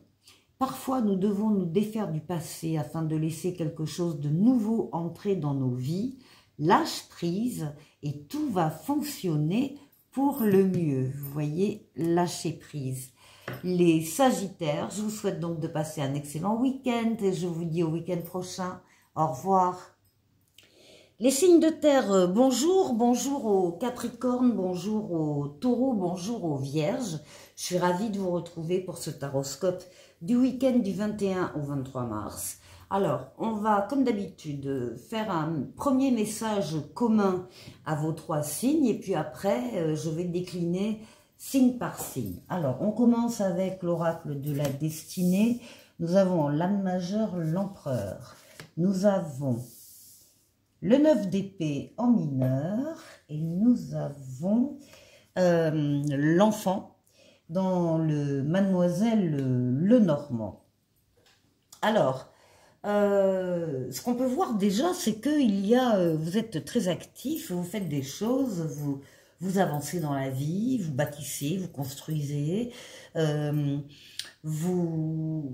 Parfois, nous devons nous défaire du passé afin de laisser quelque chose de nouveau entrer dans nos vies. Lâche prise et tout va fonctionner pour le mieux. Vous voyez, lâchez prise. Les Sagittaires, je vous souhaite donc de passer un excellent week-end et je vous dis au week-end prochain. Au revoir. Les signes de terre, bonjour, bonjour aux Capricornes, bonjour aux Taureaux, bonjour aux Vierges. Je suis ravie de vous retrouver pour ce taroscope du week-end du 21 au 23 mars. Alors, on va, comme d'habitude, faire un premier message commun à vos trois signes et puis après, je vais décliner signe par signe. Alors, on commence avec l'oracle de la destinée. Nous avons l'âme majeure, l'empereur. Nous avons le 9 d'épée en mineur et nous avons l'enfant dans le Mademoiselle Lenormand. Alors, ce qu'on peut voir déjà, c'est que vous êtes très actif, vous faites des choses, vous avancez dans la vie, vous bâtissez, vous construisez, vous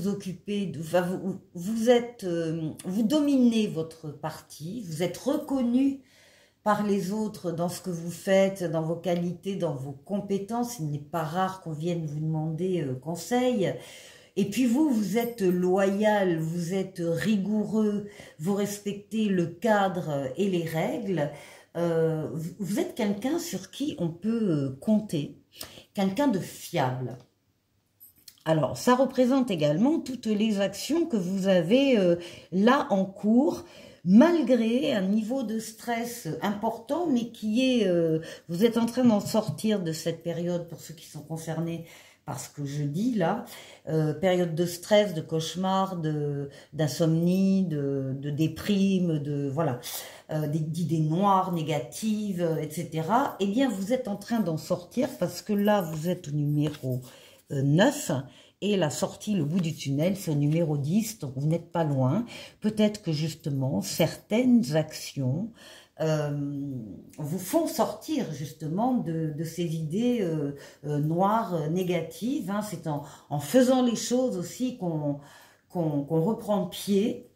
occupez, vous dominez votre partie, vous êtes reconnu par les autres dans ce que vous faites, dans vos qualités, dans vos compétences. Il n'est pas rare qu'on vienne vous demander conseil. Et puis vous êtes loyal, vous êtes rigoureux, vous respectez le cadre et les règles. Vous êtes quelqu'un sur qui on peut compter, quelqu'un de fiable. Alors, ça représente également toutes les actions que vous avez là en cours, malgré un niveau de stress important, mais qui est... vous êtes en train d'en sortir de cette période, pour ceux qui sont concernés par ce que je dis là, période de stress, de cauchemar, d'insomnie, de déprime, voilà, d'idées noires, négatives, etc. Eh bien, vous êtes en train d'en sortir parce que là, vous êtes au numéro 9 et la sortie, le bout du tunnel, c'est au numéro 10, donc vous n'êtes pas loin. Peut-être que justement, certaines actions vous font sortir justement de ces idées noires, négatives. C'est en faisant les choses aussi qu'on reprend pied.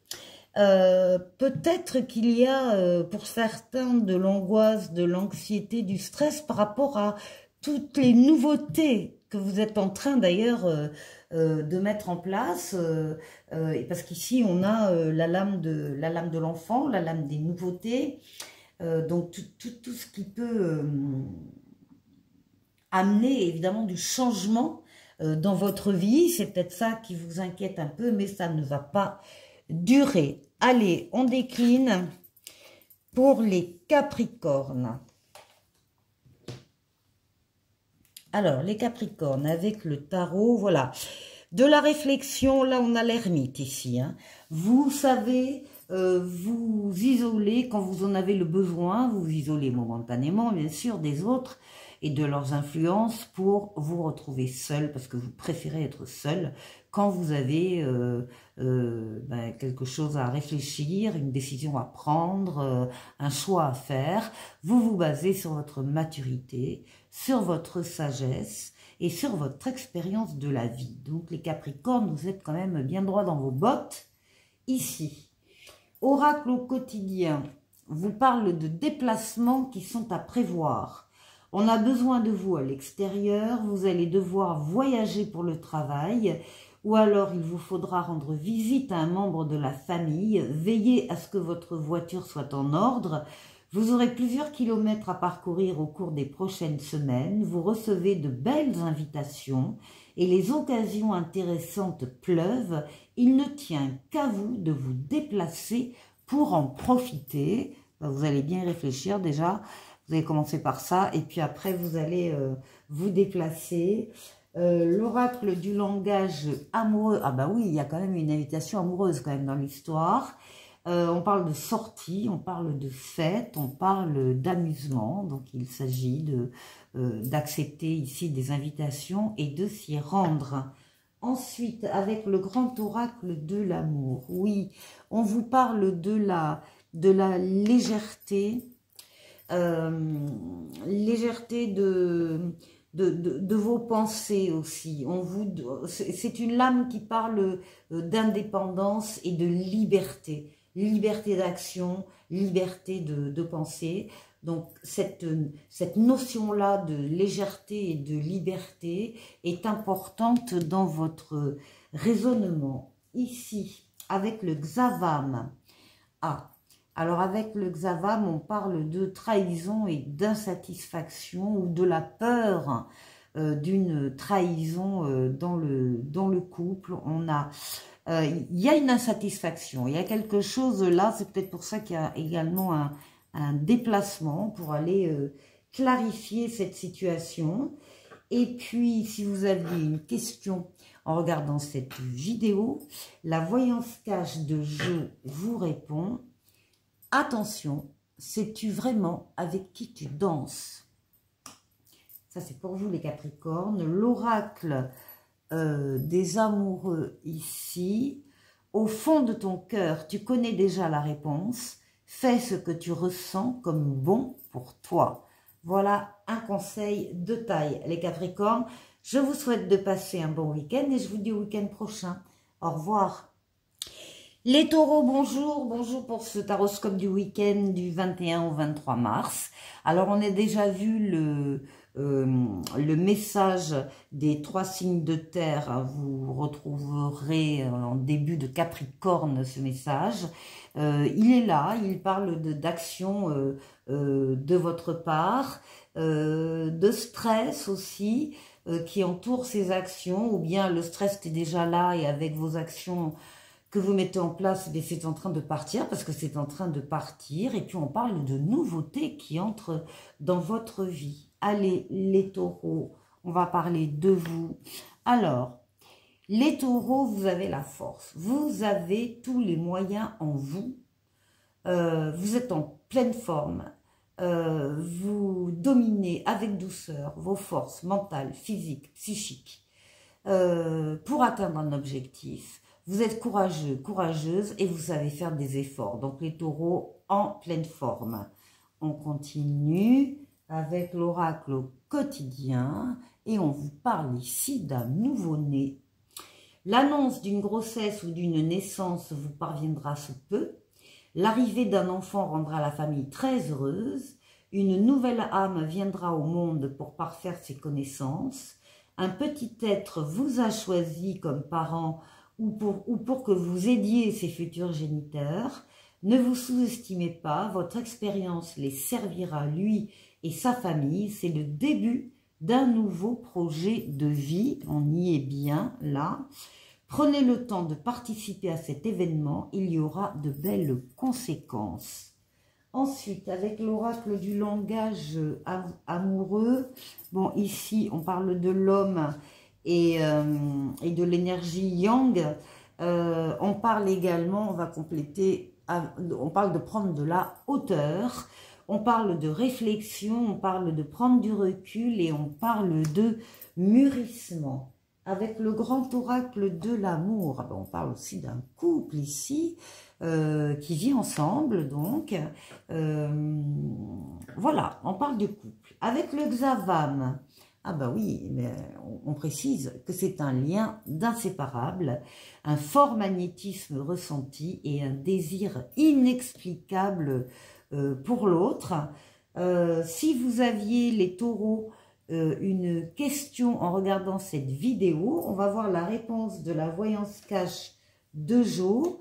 Peut-être qu'il y a pour certains de l'angoisse, de l'anxiété, du stress par rapport à toutes les nouveautés que vous êtes en train d'ailleurs de mettre en place. Parce qu'ici, on a la lame de l'enfant, la lame des nouveautés. Donc, tout ce qui peut amener évidemment du changement dans votre vie. C'est peut-être ça qui vous inquiète un peu, mais ça ne va pas durer. Allez, on décline pour les Capricornes. Alors, les Capricornes, avec le tarot, voilà. De la réflexion, là, on a l'ermite ici. Hein. Vous savez vous isoler quand vous en avez le besoin. Vous isolez momentanément, bien sûr, des autres et de leurs influences pour vous retrouver seul, parce que vous préférez être seul quand vous avez quelque chose à réfléchir, une décision à prendre, un choix à faire. Vous vous basez sur votre maturité, sur votre sagesse et sur votre expérience de la vie. Donc les Capricornes, vous êtes quand même bien droit dans vos bottes ici. Oracle au quotidien vous parle de déplacements qui sont à prévoir. On a besoin de vous à l'extérieur, vous allez devoir voyager pour le travail, ou alors il vous faudra rendre visite à un membre de la famille, veillez à ce que votre voiture soit en ordre. Vous aurez plusieurs kilomètres à parcourir au cours des prochaines semaines, vous recevez de belles invitations et les occasions intéressantes pleuvent. Il ne tient qu'à vous de vous déplacer pour en profiter. Vous allez bien y réfléchir déjà. Vous allez commencer par ça et puis après vous allez vous déplacer. L'oracle du langage amoureux. Ah bah oui, il y a quand même une invitation amoureuse quand même dans l'histoire. On parle de sortie, on parle de fête, on parle d'amusement. Donc il s'agit d'accepter ici des invitations et de s'y rendre. Ensuite, avec le grand oracle de l'amour, oui, on vous parle de la légèreté. Légèreté de vos pensées aussi. C'est une lame qui parle d'indépendance et de liberté. Liberté d'action, liberté de penser. Donc cette notion-là de légèreté et de liberté est importante dans votre raisonnement. Ici, avec le Xavam. Alors avec le Xavam, on parle de trahison et d'insatisfaction ou de la peur d'une trahison dans le couple. Il y a une insatisfaction, il y a quelque chose là, c'est peut-être pour ça qu'il y a également un déplacement pour aller clarifier cette situation. Et puis, si vous avez une question en regardant cette vidéo, la voyance cache de Jo vous répond. Attention, sais-tu vraiment avec qui tu danses? Ça, c'est pour vous, les Capricornes. L'oracle des amoureux ici. Au fond de ton cœur, tu connais déjà la réponse. Fais ce que tu ressens comme bon pour toi. Voilà un conseil de taille, les Capricornes. Je vous souhaite de passer un bon week-end et je vous dis au week-end prochain. Au revoir. Les taureaux, bonjour, bonjour pour ce taroscope du week-end du 21 au 23 mars. Alors, on a déjà vu le message des 3 signes de terre. Vous retrouverez en début de Capricorne ce message. Il est là, il parle d'action de votre part, de stress aussi qui entoure ces actions, ou bien le stress est déjà là et avec vos actions que vous mettez en place, c'est en train de partir, parce que c'est en train de partir. Et puis, on parle de nouveautés qui entrent dans votre vie. Allez, les taureaux, on va parler de vous. Alors, les taureaux, vous avez la force. Vous avez tous les moyens en vous. Vous êtes en pleine forme. Vous dominez avec douceur vos forces mentales, physiques, psychiques pour atteindre un objectif. Vous êtes courageux, courageuse et vous savez faire des efforts. Donc les taureaux en pleine forme. On continue avec l'oracle au quotidien et on vous parle ici d'un nouveau-né. L'annonce d'une grossesse ou d'une naissance vous parviendra sous peu. L'arrivée d'un enfant rendra la famille très heureuse. Une nouvelle âme viendra au monde pour parfaire ses connaissances. Un petit être vous a choisi comme parent ou pour que vous aidiez ses futurs géniteurs. Ne vous sous-estimez pas, votre expérience les servira lui et sa famille. C'est le début d'un nouveau projet de vie. On y est bien là. Prenez le temps de participer à cet événement, il y aura de belles conséquences. Ensuite, avec l'oracle du langage amoureux, bon, ici, on parle de l'homme et de l'énergie yang. On parle également, on va compléter, on parle de prendre de la hauteur, on parle de réflexion, on parle de prendre du recul et on parle de mûrissement. Avec le grand oracle de l'amour, on parle aussi d'un couple ici, qui vit ensemble, donc, voilà, on parle de couple. Avec le Xavam, ah bah oui, mais on précise que c'est un lien d'inséparable, un fort magnétisme ressenti et un désir inexplicable pour l'autre. Si vous aviez les taureaux, une question en regardant cette vidéo, on va voir la réponse de la voyance cache de Jo,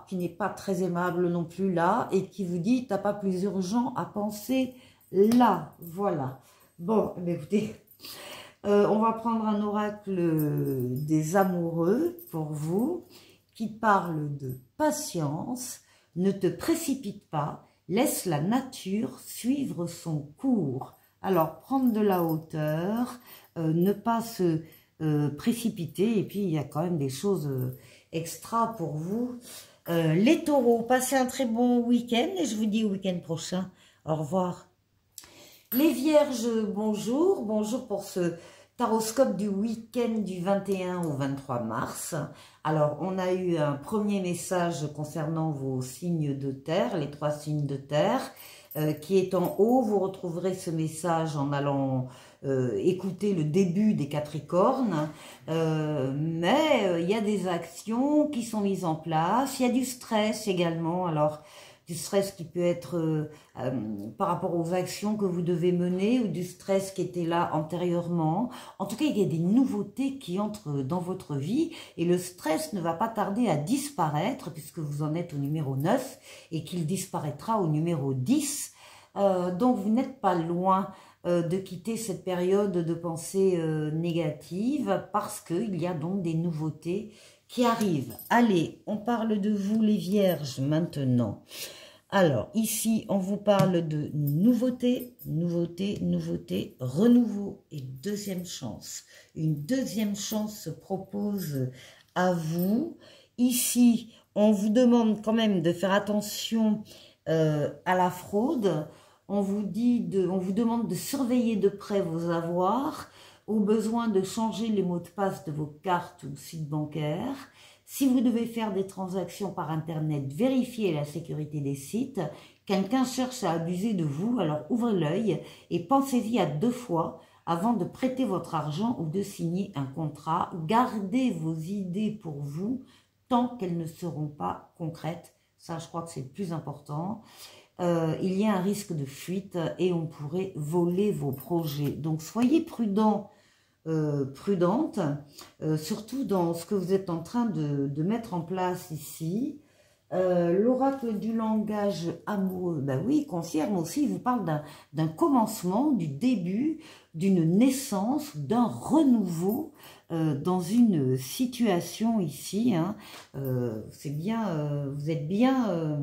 qui n'est pas très aimable non plus là, et qui vous dit, t'as pas plus urgent à penser là, voilà. Bon, écoutez, on va prendre un oracle des amoureux pour vous, qui parle de patience, ne te précipite pas, laisse la nature suivre son cours. Alors, prendre de la hauteur, ne pas se précipiter, et puis il y a quand même des choses extra pour vous. Les taureaux, passez un très bon week-end, et je vous dis au week-end prochain. Au revoir. Les vierges, bonjour. Bonjour pour ce taroscope du week-end du 21 au 23 mars. Alors, on a eu un premier message concernant vos signes de terre, les 3 signes de terre. Qui est en haut, vous retrouverez ce message en allant écouter le début des Capricornes, mais il y a des actions qui sont mises en place, il y a du stress également, alors du stress qui peut être par rapport aux actions que vous devez mener ou du stress qui était là antérieurement. En tout cas, il y a des nouveautés qui entrent dans votre vie et le stress ne va pas tarder à disparaître puisque vous en êtes au numéro 9 et qu'il disparaîtra au numéro 10. Donc, vous n'êtes pas loin de quitter cette période de pensée négative parce qu'il y a donc des nouveautés qui arrivent. Allez, on parle de vous les vierges maintenant. Alors, ici, on vous parle de nouveauté, nouveauté, nouveauté, renouveau et deuxième chance. Une deuxième chance se propose à vous. Ici, on vous demande quand même de faire attention à la fraude. On vous demande de surveiller de près vos avoirs, au besoin de changer les mots de passe de vos cartes ou sites bancaires. Si vous devez faire des transactions par Internet, vérifiez la sécurité des sites. Quelqu'un cherche à abuser de vous, alors ouvrez l'œil et pensez-y à 2 fois avant de prêter votre argent ou de signer un contrat. Gardez vos idées pour vous tant qu'elles ne seront pas concrètes. Ça, je crois que c'est le plus important. Il y a un risque de fuite et on pourrait voler vos projets. Donc, soyez prudents. Prudente, surtout dans ce que vous êtes en train de mettre en place ici. L'oracle du langage amoureux, ben oui, confirme aussi, il vous parle d'un commencement, du début, d'une naissance, d'un renouveau dans une situation ici. Hein. C'est bien, vous êtes bien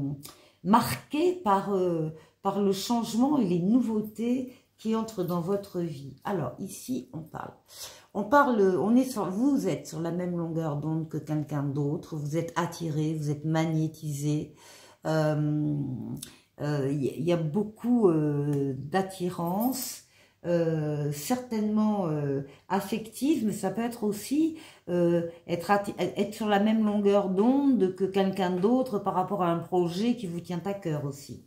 marqué par le changement et les nouveautés qui entre dans votre vie. Alors, ici, vous êtes sur la même longueur d'onde que quelqu'un d'autre, vous êtes attiré, vous êtes magnétisé, il y a beaucoup d'attirance, certainement affective, mais ça peut être aussi être sur la même longueur d'onde que quelqu'un d'autre par rapport à un projet qui vous tient à cœur aussi.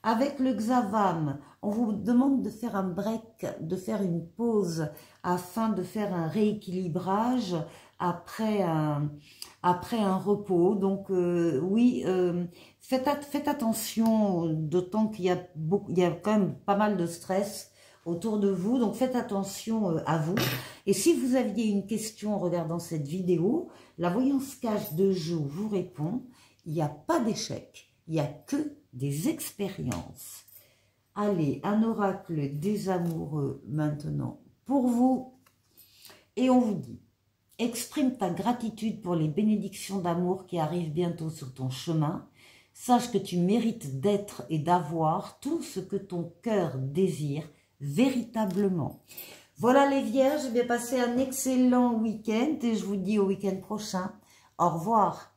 Avec le Xavam, on vous demande de faire un break, de faire une pause afin de faire un rééquilibrage après un repos. Donc oui, faites attention, d'autant qu'il y a quand même pas mal de stress autour de vous. Donc faites attention à vous. Et si vous aviez une question en regardant cette vidéo, la voyance cache de Jo vous répond, il n'y a pas d'échec, il n'y a que des expériences. Allez, un oracle des amoureux maintenant pour vous. Et on vous dit, exprime ta gratitude pour les bénédictions d'amour qui arrivent bientôt sur ton chemin. Sache que tu mérites d'être et d'avoir tout ce que ton cœur désire véritablement. Voilà les vierges, je vais passer un excellent week-end et je vous dis au week-end prochain. Au revoir.